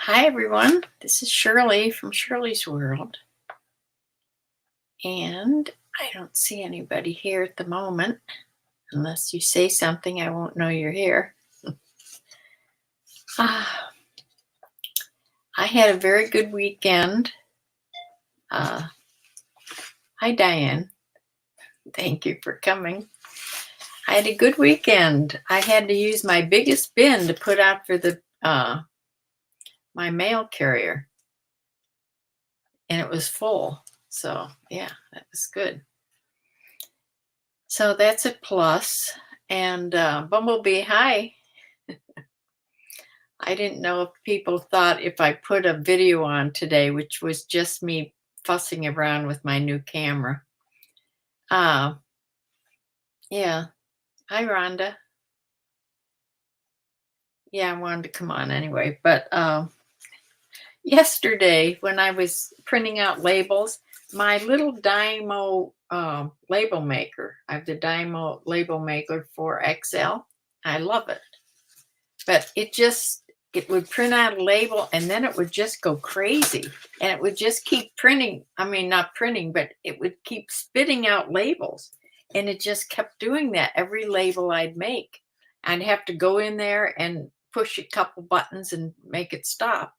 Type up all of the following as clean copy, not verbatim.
Hi, everyone. This is Shirley from Shirley's World. And I don't see anybody here at the moment. Unless you say something, I won't know you're here. Ah, I had a very good weekend. Hi, Diane. Thank you for coming. I had a good weekend. I had to use my biggest bin to put out for the my mail carrier. And it was full. So, yeah, that was good. So that's a plus. And Bumblebee, hi. I didn't know if people thought if I put a video on today, which was just me fussing around with my new camera. Yeah. Hi, Rhonda. Yeah, I wanted to come on anyway. But yesterday, when I was printing out labels, my little Dymo label maker, I have the Dymo label maker for XL. I love it. But it would print out a label and then it would just go crazy. And it would just keep printing. I mean, not printing, but it would keep spitting out labels. And it just kept doing that every label I'd make. I'd have to go in there and push a couple buttons and make it stop.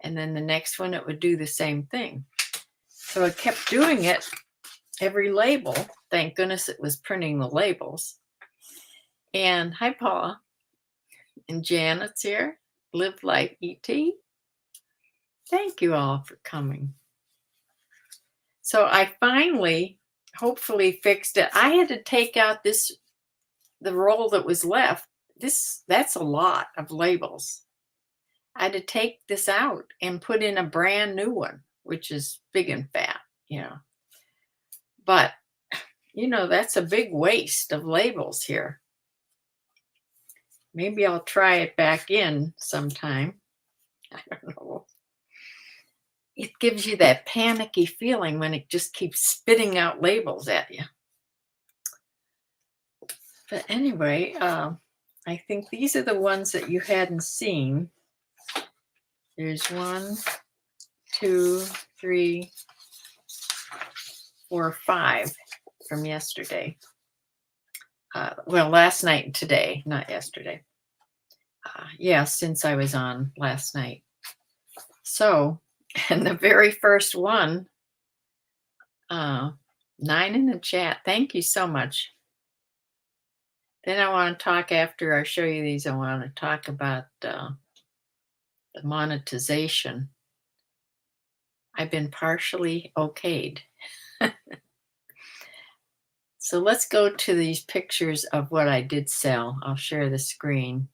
And then the next one, it would do the same thing. So it kept doing it every label. Thank goodness it was printing the labels. And hi, Paula. And Janet's here. Live Life ET. Thank you all for coming. So I finally, hopefully, fixed it. I had to take out the roll that was left. That's a lot of labels. I had to take this out and put in a brand new one, which is big and fat, But, that's a big waste of labels here. Maybe I'll try it back in sometime. I don't know. It gives you that panicky feeling when it just keeps spitting out labels at you. But anyway, I think these are the ones that you hadn't seen. There's 1, 2, 3, 4, 5 from yesterday. Well, last night and today, not yesterday. Yeah, since I was on last night. So, and the very first one, 9 in the chat. Thank you so much. Then I want to talk after I show you these. I want to talk about the monetization. I've been partially okayed. So let's go to these pictures of what I did sell. I'll share the screen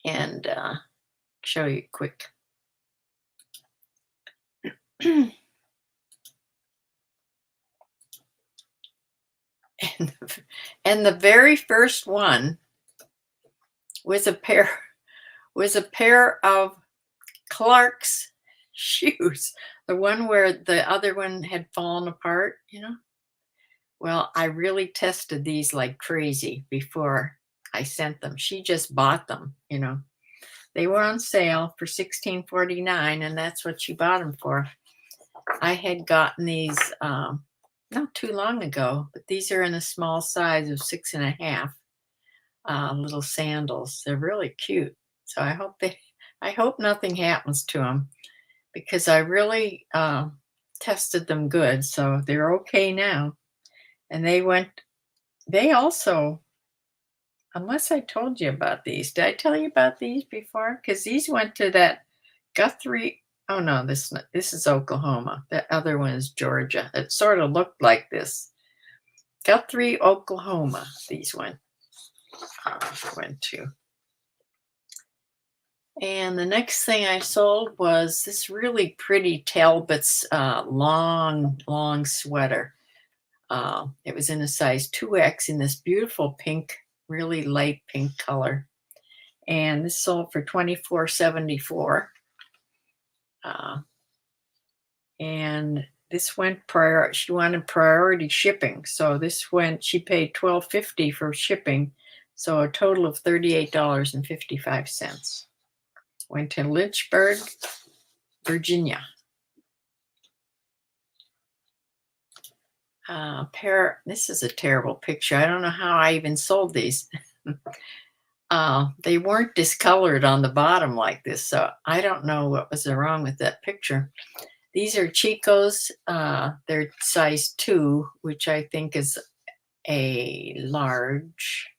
and show you quick. And the very first one was a pair of Clark's shoes, the one where the other one had fallen apart, Well, I really tested these like crazy before I sent them. She just bought them, They were on sale for $16.49, and that's what she bought them for. I had gotten these not too long ago, but these are in a small size of 6.5. Little sandals. They're really cute. So I hope nothing happens to them, because I really tested them good. So they're okay now. And they also, unless I told you about these, did I tell you about these before? Because these went to that Guthrie. Oh no, this is Oklahoma. The other one is Georgia. It sort of looked like this. Guthrie, Oklahoma. These went to. And the next thing I sold was this really pretty Talbot's long sweater. It was in a size 2X in this beautiful pink, really light pink color. And this sold for $24.74. And this went she wanted priority shipping. So she paid $12.50 for shipping. So a total of $38.55. Went to Lynchburg, Virginia. This is a terrible picture. I don't know how I even sold these. They weren't discolored on the bottom like this, so I don't know what was wrong with that picture. These are Chico's. They're size 2, which I think is a large.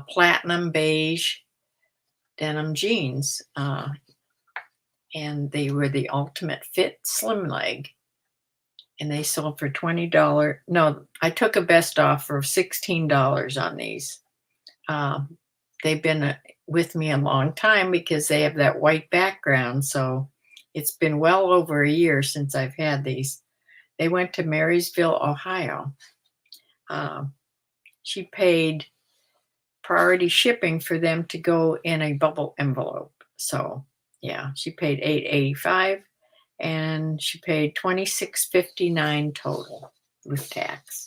Platinum beige denim jeans. And they were the ultimate fit slim leg. And they sold for $20. No, I took a best offer of $16 on these. They've been with me a long time because they have that white background. So it's been well over a year since I've had these. They went to Marysville, Ohio. She paid priority shipping for them to go in a bubble envelope. So yeah, she paid $8.85 and she paid $26.59 total with tax.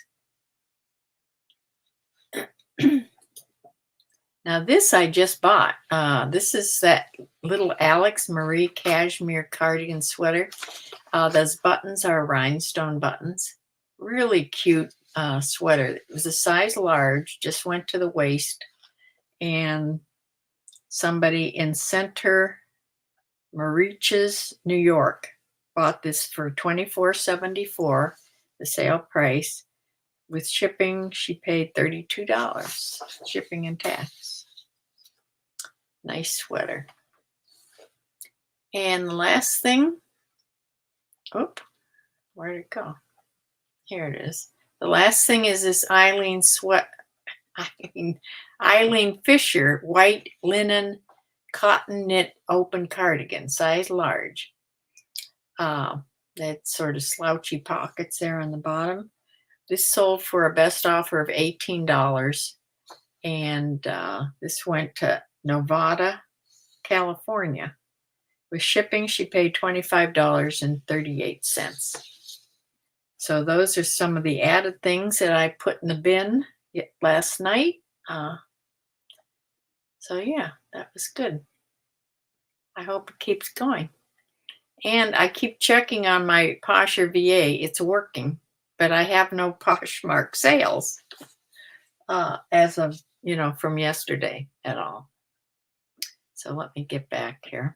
Now this I just bought. This is that little Alex Marie cashmere cardigan sweater. Those buttons are rhinestone buttons. Really cute sweater. It was a size large, just went to the waist. And somebody in Center Moriches, New York, bought this for $24.74, the sale price. With shipping, she paid $32, shipping and tax. Nice sweater. And the last thing, where'd it go? Here it is. The last thing is this Eileen Fisher white linen cotton knit open cardigan, size large. That sort of slouchy pockets there on the bottom. This sold for a best offer of $18, and this went to Nevada, California. With shipping, she paid $25.38. So those are some of the added things that I put in the bin last night. So yeah, that was good. I hope it keeps going. And I keep checking on my Posher VA. It's working, but I have no Poshmark sales as of, from yesterday at all. So let me get back here.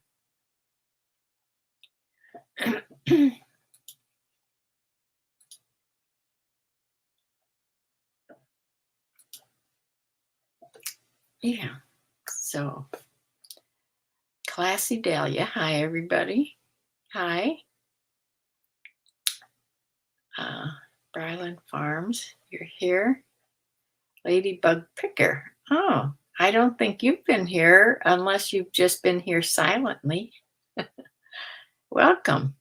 Yeah, so Classy Dahlia. Hi, everybody. Hi. Bryland Farms, you're here. Ladybug Picker. Oh, I don't think you've been here unless you've just been here silently. Welcome.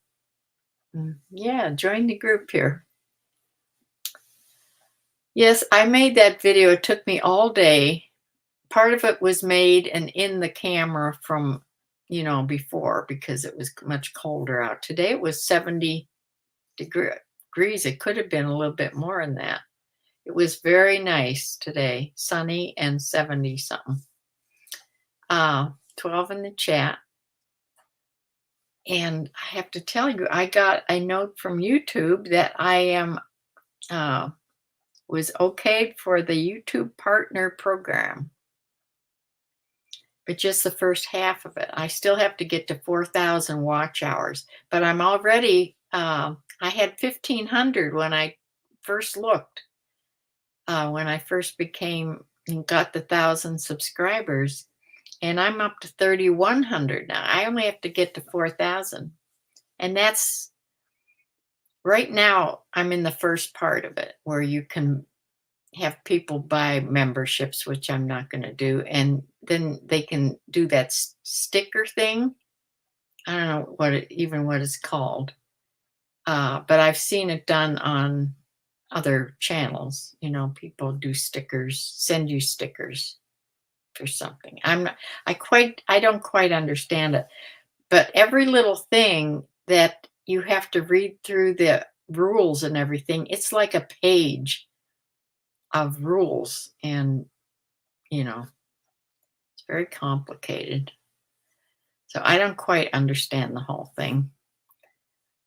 Yeah, join the group here. Yes, I made that video. It took me all day. Part of it was made and in the camera from, before, because it was much colder out. Today it was 70 degrees. It could have been a little bit more than that. It was very nice today, sunny and 70 something. 12 in the chat. And I have to tell you, I got a note from YouTube that I am was okayed for the YouTube Partner Program, but just the first half of it. I still have to get to 4,000 watch hours, but I'm already. I had 1,500 when I first looked. When I first got the 1,000 subscribers, and I'm up to 3,100 now. I only have to get to 4,000, and that's right now. I'm in the first part of it where you can have people buy memberships, which I'm not going to do, and then they can do that sticker thing. I don't know what it's called, but I've seen it done on other channels. People do stickers, send you stickers for something. I don't quite understand it, but every little thing that you have to read through the rules and everything, it's like a page of rules, and it's very complicated. So I don't quite understand the whole thing.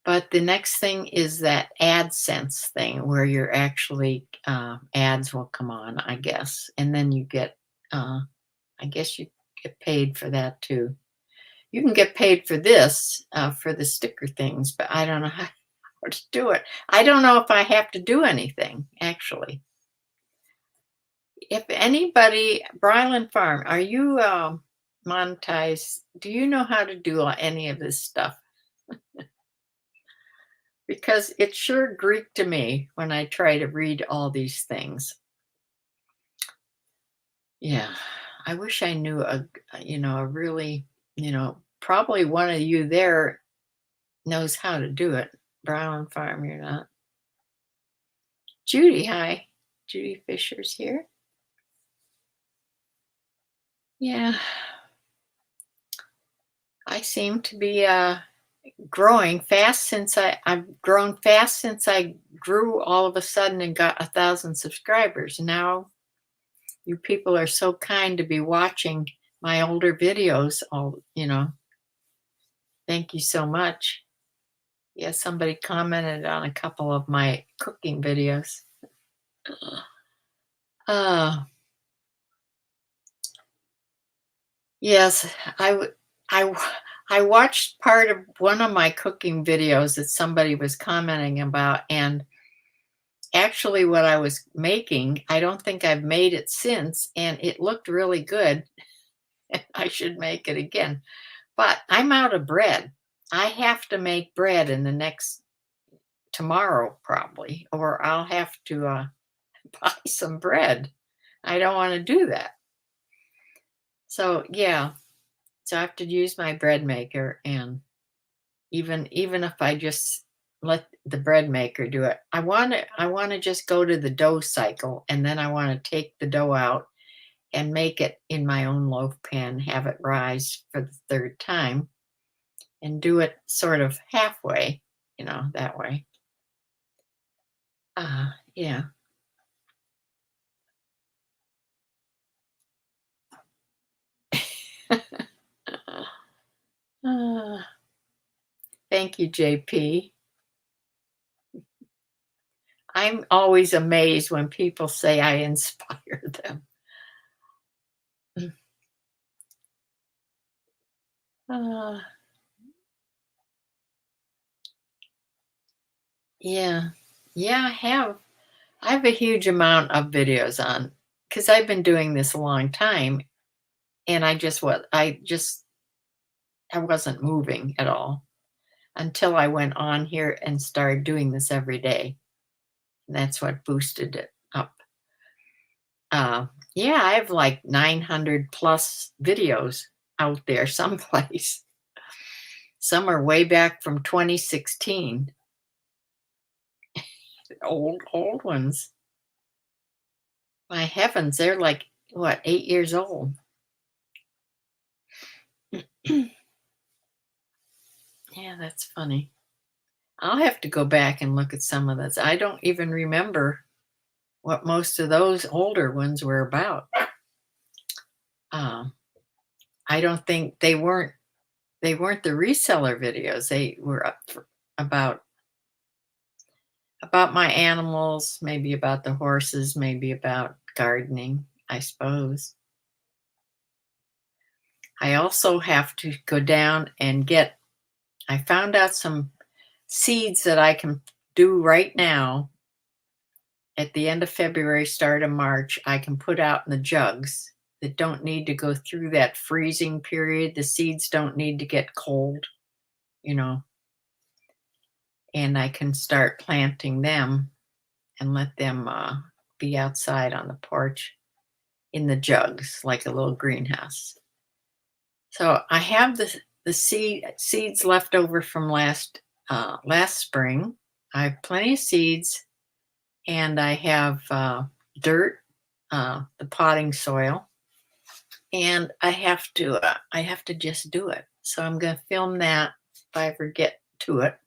But the next thing is that AdSense thing where you're actually ads will come on, I guess, and then you get, I guess you get paid for that too. You can get paid for this for the sticker things, but I don't know how to do it. I don't know if I have to do anything actually. If anybody, Bryland Farm, are you monetized? Do you know how to do any of this stuff? Because it's sure Greek to me when I try to read all these things. Yeah, I wish I knew a really, probably one of you there knows how to do it. Brown Farm, you're not. Judy, hi. Judy Fisher's here. Yeah, I seem to be growing fast I've grown fast since I grew all of a sudden and got 1,000 subscribers. Now you people are so kind to be watching my older videos. Thank you so much. Yeah, somebody commented on a couple of my cooking videos. Uh, yes, I watched part of one of my cooking videos that somebody was commenting about, and actually what I was making, I don't think I've made it since, and it looked really good. I should make it again. But I'm out of bread. I have to make bread in the next tomorrow probably, or I'll have to buy some bread. I don't want to do that. So yeah, so I have to use my bread maker, and even if I just let the bread maker do it, I want to just go to the dough cycle, and then I want to take the dough out and make it in my own loaf pan, have it rise for the third time, and do it sort of halfway, that way. Yeah. Uh, Thank you, JP. I'm always amazed when people say I inspire them. Uh, yeah. Yeah, I have a huge amount of videos on because I've been doing this a long time, and I wasn't moving at all until I went on here and started doing this every day. And that's what boosted it up. Yeah, I have like 900 plus videos out there someplace. Some are way back from 2016. Old ones. My heavens, they're like, what, 8 years old? Yeah, that's funny. I'll have to go back and look at some of this. I don't even remember what most of those older ones were about. I don't think they weren't the reseller videos. They were about my animals, maybe about the horses, maybe about gardening, I suppose. I also have to go down and I found out some seeds that I can do right now. At the end of February, start of March, I can put out in the jugs that don't need to go through that freezing period. The seeds don't need to get cold, and I can start planting them and let them be outside on the porch in the jugs like a little greenhouse. So I have the seeds left over from last spring. I have plenty of seeds, and I have dirt, the potting soil, and I have to just do it. So I'm going to film that if I ever get to it.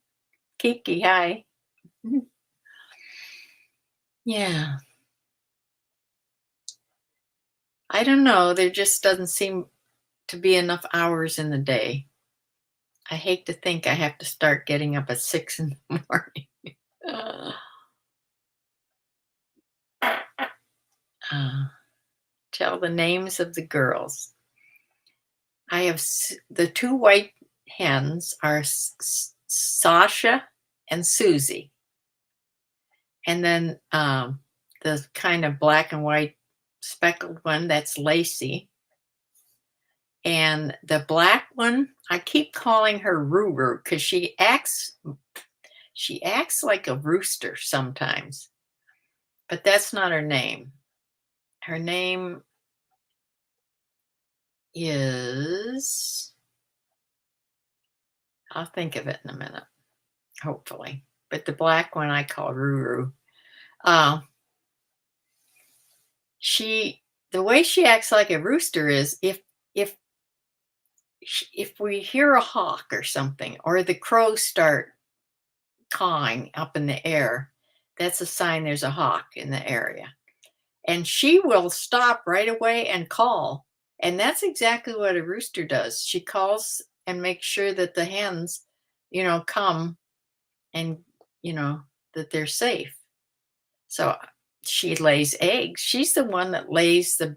Kiki, hi. Yeah. I don't know. There just doesn't seem to be enough hours in the day. I hate to think I have to start getting up at 6 in the morning. Uh, uh, tell the names of the girls. I have the two white hens are Sasha and Susie. And then the kind of black and white speckled one, that's Lacey. And the black one, I keep calling her Ruru because she acts like a rooster sometimes. But that's not her name. Her name is, I'll think of it in a minute, hopefully. But the black one I call Ruru. The way she acts like a rooster is if we hear a hawk or something, or the crows start cawing up in the air, that's a sign there's a hawk in the area. And she will stop right away and call. And that's exactly what a rooster does. She calls and makes sure that the hens, come and, that they're safe. So she lays eggs. She's the one that lays the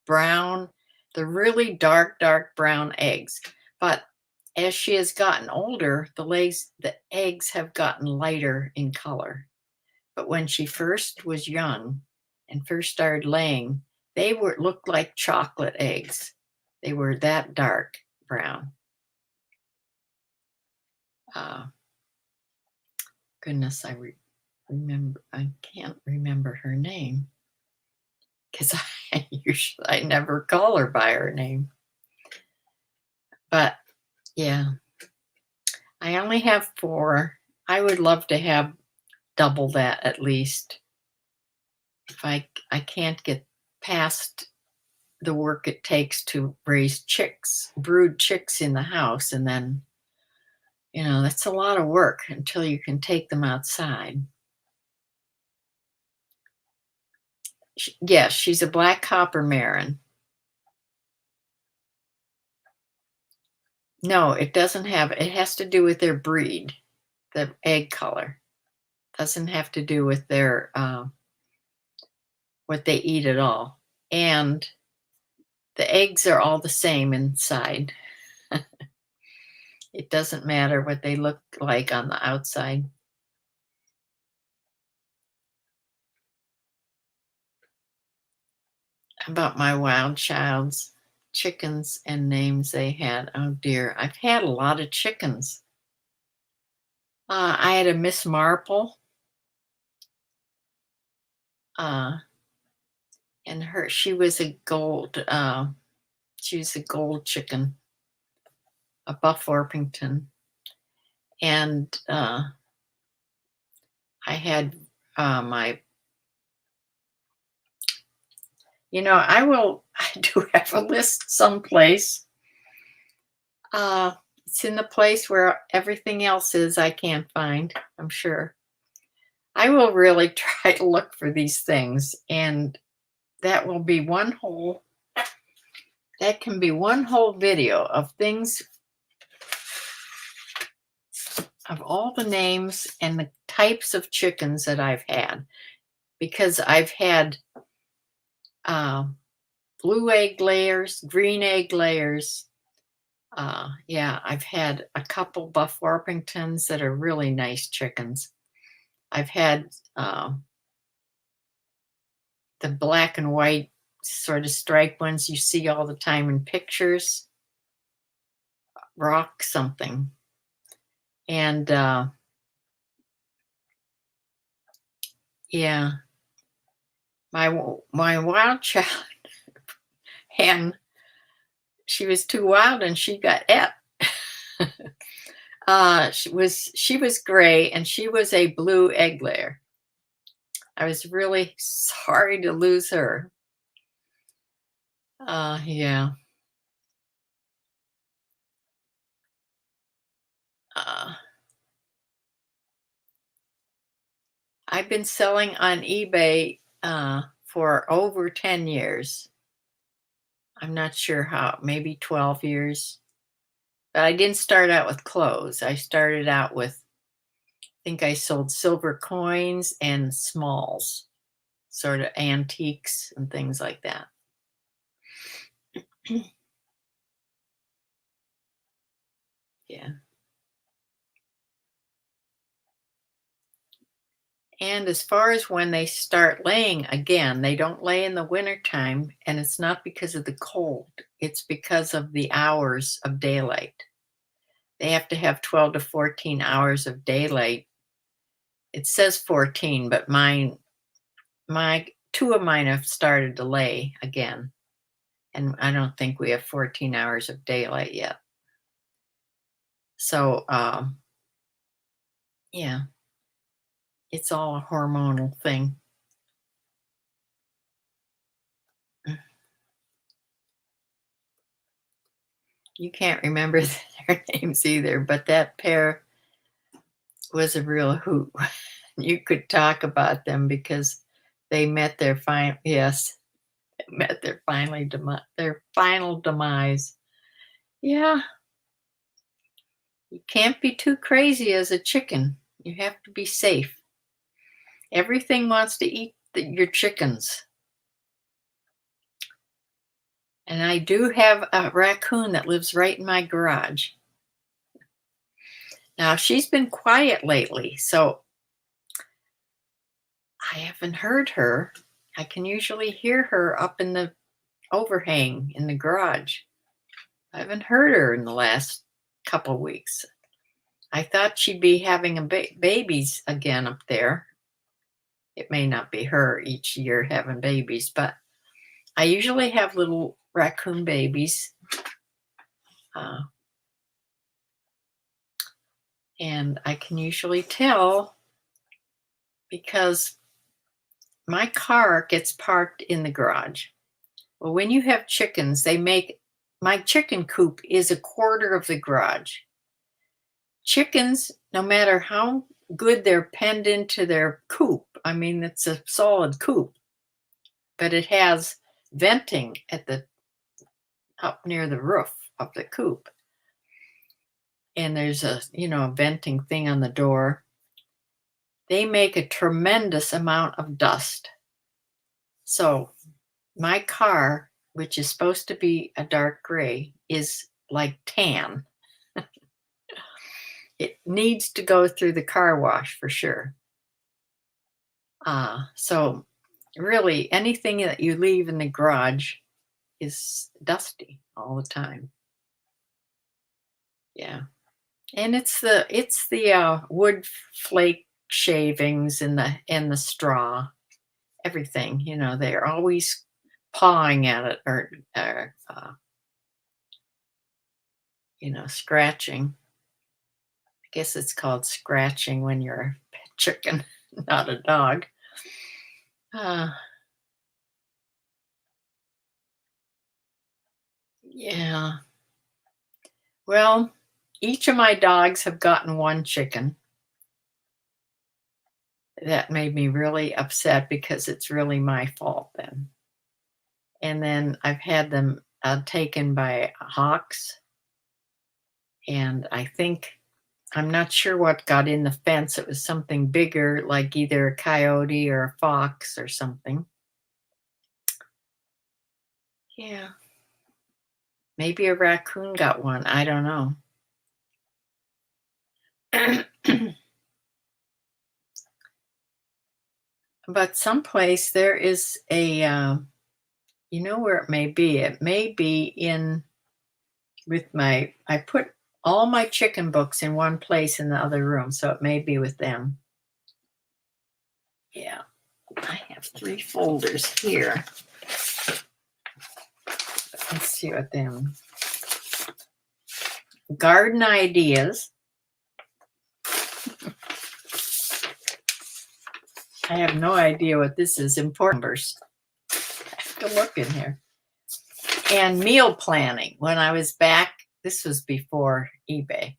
brown, the really dark brown eggs. But as she has gotten older, the eggs have gotten lighter in color. But when she first was young and first started laying, they looked like chocolate eggs. They were that dark brown. Goodness, I can't remember her name because I never call her by her name. But yeah, I only have 4. I would love to have double that at least. If I can't get past the work it takes to raise chicks, brood chicks in the house, and then, that's a lot of work until you can take them outside. Yes, she's a black copper Marin. No, it doesn't have, it has to do with their breed, the egg color. Doesn't have to do with their, what they eat at all. And the eggs are all the same inside. It doesn't matter what they look like on the outside. About my wild child's chickens and names they had. Oh dear, I've had a lot of chickens. I had a Miss Marple. And she was a gold chicken, a Buff Orpington. And I had I do have a list someplace. It's in the place where everything else is I can't find, I'm sure. I will really try to look for these things, and that can be one whole video of things, of all the names and the types of chickens that I've had, because I've had blue egg layers, green egg layers. I've had a couple Buff Orpingtons that are really nice chickens. I've had the black and white sort of striped ones you see all the time in pictures. Rock something. And my wild child hen, she was too wild and she got et. She was gray and she was a blue egg layer. I was really sorry to lose her. Yeah. I've been selling on eBay for over 10 years. I'm not sure how, maybe 12 years. But I didn't start out with clothes. I started out with, I think I sold silver coins and smalls, sort of antiques and things like that. Yeah. And as far as when they start laying again, they don't lay in the wintertime, and it's not because of the cold. It's because of the hours of daylight. They have to have 12 to 14 hours of daylight. It says 14, but my two of mine have started to lay again. And I don't think we have 14 hours of daylight yet. So, yeah, it's all a hormonal thing. You can't remember their names either, but that pair was a real hoot. You could talk about them because they met their met their final demise. Yeah, you can't be too crazy as a chicken. You have to be safe. Everything wants to eat your chickens. And I do have a raccoon that lives right in my garage. Now, she's been quiet lately, so I haven't heard her. I can usually hear her up in the overhang in the garage. I haven't heard her in the last couple weeks. I thought she'd be having babies again up there. It may not be her each year having babies, but I usually have little raccoon babies. And I can usually tell because my car gets parked in the garage. Well, when you have chickens, my chicken coop is a quarter of the garage. Chickens, no matter how good they're penned into their coop, I mean, it's a solid coop, but it has venting up near the roof of the coop. And there's a venting thing on the door. They make a tremendous amount of dust. So my car, which is supposed to be a dark gray, is like tan. It needs to go through the car wash for sure. So really anything that you leave in the garage is dusty all the time. Yeah. And it's the wood flake shavings and the straw, everything, they're always pawing at it or scratching. I guess it's called scratching when you're a chicken, not a dog. Yeah. Well, each of my dogs have gotten one chicken. That made me really upset because it's really my fault then. And then I've had them taken by hawks. And I'm not sure what got in the fence. It was something bigger, like either a coyote or a fox or something. Yeah. Maybe a raccoon got one. I don't know. But someplace there is you know where it may be. It may be I put all my chicken books in one place in the other room, so it may be with them. Yeah, I have 3 folders here. Let's see what them. Garden ideas. I have no idea what this is. Important numbers. I have to look in here. And meal planning. When I was back, this was before eBay.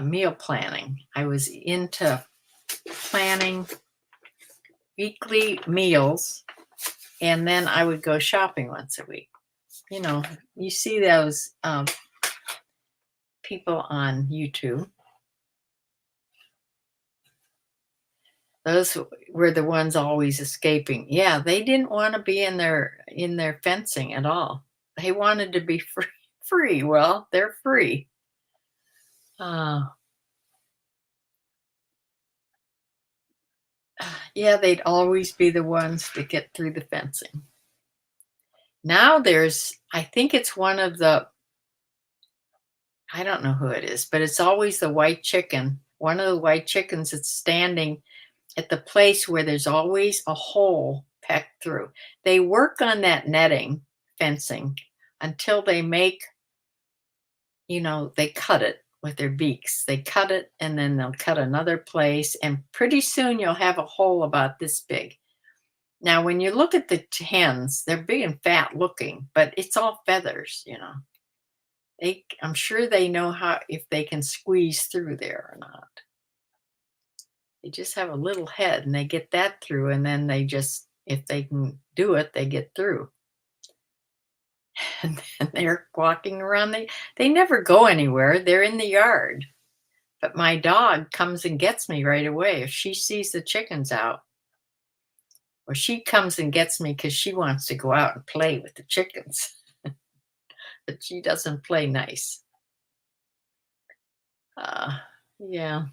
Meal planning. I was into planning weekly meals, and then I would go shopping once a week. You see those people on YouTube. Those were the ones always escaping. Yeah, they didn't want to be in their fencing at all. They wanted to be free. Free. Well, they're free. Uh, yeah, they'd always be the ones that get through the fencing. Now I think it's one of the, I don't know who it is, but it's always the white chicken. One of the white chickens that's standing at the place where there's always a hole pecked through. They work on that netting fencing until they make, they cut it with their beaks. They cut it and then they'll cut another place. And pretty soon you'll have a hole about this big. Now, when you look at the hens, they're big and fat looking, but it's all feathers. I'm sure they know if they can squeeze through there or not. They just have a little head and they get that through, and then if they can do it, they get through. And then they're walking around. They never go anywhere. They're in the yard. But my dog comes and gets me right away if she sees the chickens out. Or she comes and gets me because she wants to go out and play with the chickens. But she doesn't play nice. Yeah.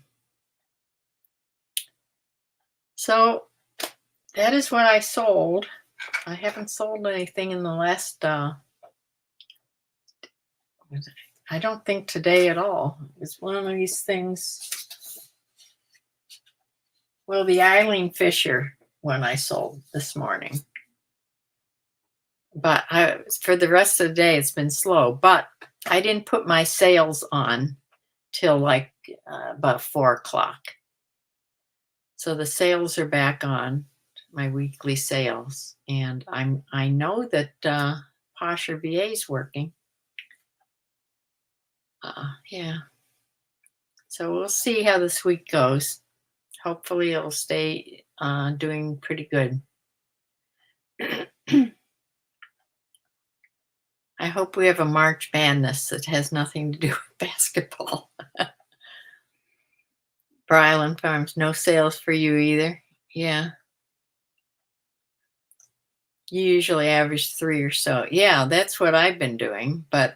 So that is what I sold. I haven't sold anything in the last, I don't think today at all. It's one of these things. Well, the Eileen Fisher one I sold this morning. But for the rest of the day, it's been slow. But I didn't put my sales on till like about 4 o'clock. So the sales are back on, my weekly sales. And I know that Posher VA is working. Yeah. So we'll see how this week goes. Hopefully it'll stay doing pretty good. I hope we have a March Madness that has nothing to do with basketball. Bryland Farms, no sales for you either. Yeah. You usually average 3 or so. Yeah, that's what I've been doing. But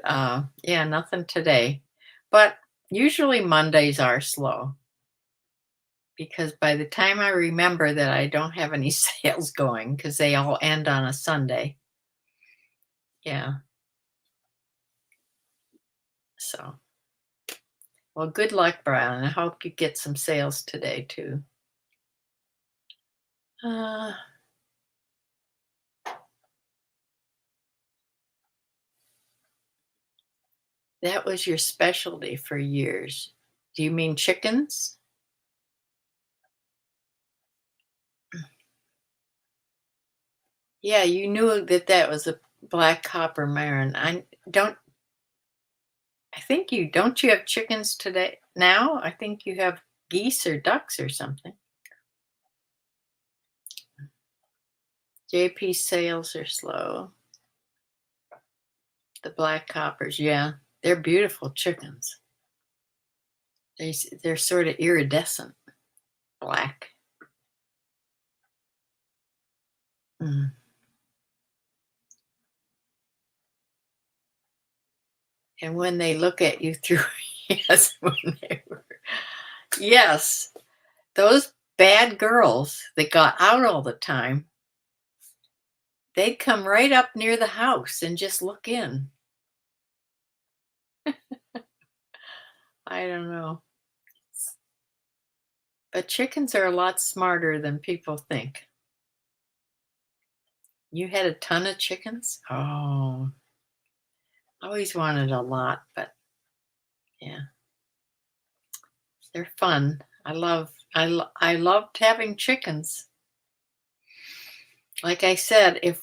yeah, nothing today. But usually Mondays are slow. Because by the time I remember that I don't have any sales going, because they all end on a Sunday. Yeah. So, well, good luck, Brian. I hope you get some sales today, too. That was your specialty for years. Do you mean chickens? Yeah, you knew that was a black copper Marin. Don't you have chickens today now? I think you have geese or ducks or something. JP sales are slow. The black coppers, yeah, they're beautiful chickens. They're sort of iridescent black. Mm. And when they look at you through, yes, those bad girls that got out all the time, they'd come right up near the house and just look in. I don't know. But chickens are a lot smarter than people think. You had a ton of chickens? Oh, I always wanted a lot, but yeah. They're fun. I loved having chickens. Like I said, if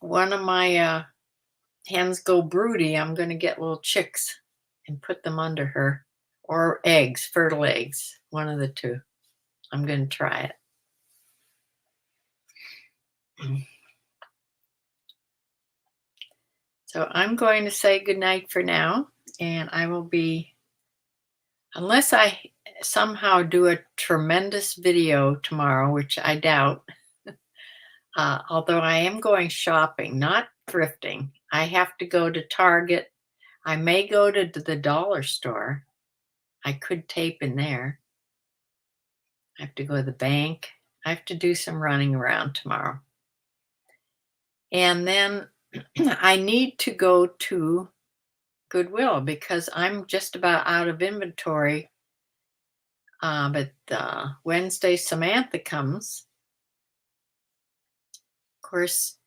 one of my hens go broody, I'm going to get little chicks and put them under her, or eggs, fertile eggs, one of the two. I'm going to try it. So I'm going to say goodnight for now, and I will be Unless I somehow do a tremendous video tomorrow, which I doubt. Although I am going shopping, not thrifting. I have to go to Target. I may go to the dollar store. I could tape in there. I have to go to the bank. I have to do some running around tomorrow. And then I need to go to Goodwill because I'm just about out of inventory. But Wednesday, Samantha comes. Of course,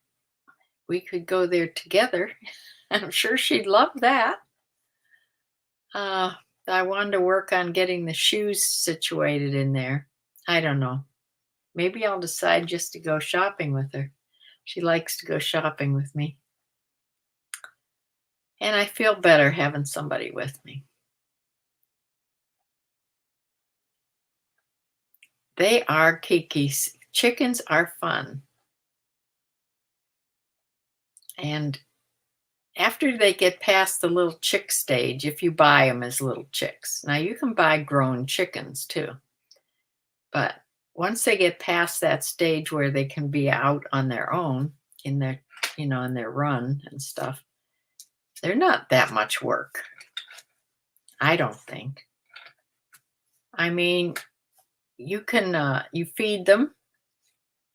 we could go there together. I'm sure she'd love that. I wanted to work on getting the shoes situated in there. I don't know. Maybe I'll decide just to go shopping with her. She likes to go shopping with me. And I feel better having somebody with me. They are Kikis. Chickens are fun. And after they get past the little chick stage, if you buy them as little chicks, now you can buy grown chickens too. But once they get past that stage where they can be out on their own in their, in their run and stuff, they're not that much work. I don't think. I mean, you can, you feed them,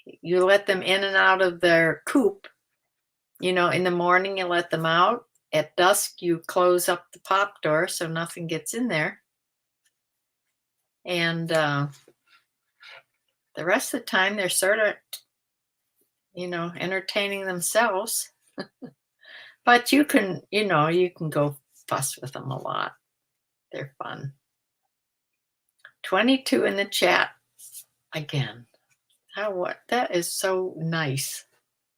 you let them in and out of their coop. In the morning, you let them out. At dusk, you close up the pop door so nothing gets in there. And the rest of the time, they're sort of, entertaining themselves. But you can go fuss with them a lot. They're fun. 22 in the chat again. That is so nice.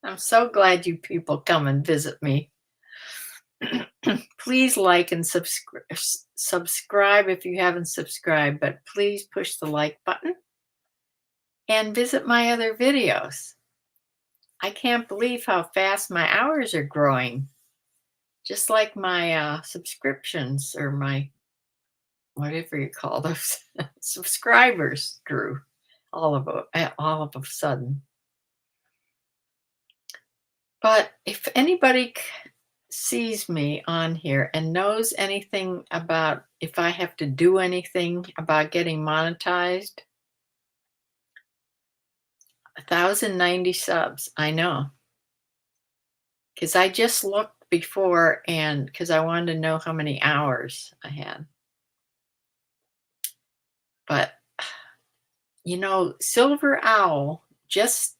I'm so glad you people come and visit me. Please like and subscribe if you haven't subscribed, but please push the like button and visit my other videos. I can't believe how fast my hours are growing. Just like my subscriptions or my, whatever you call those, subscribers grew all of a sudden. But if anybody sees me on here and knows anything about if I have to do anything about getting monetized, 1,090 subs. I know. Because I just looked before and because I wanted to know how many hours I had. But, Silver Owl just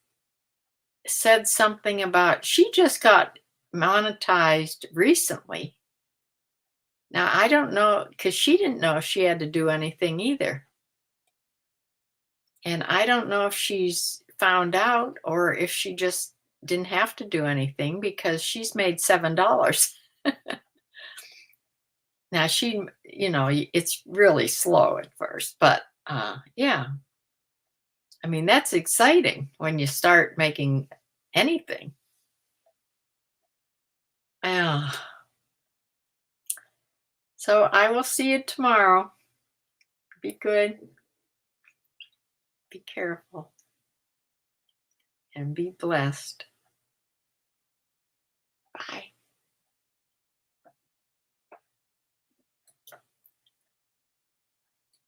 said something about, she just got monetized recently. Now, I don't know, because she didn't know if she had to do anything either. And I don't know if she's found out or if she just didn't have to do anything because she's made $7. Now, it's really slow at first, but yeah. I mean, that's exciting when you start making anything. So I will see you tomorrow. Be good. Be careful. And be blessed.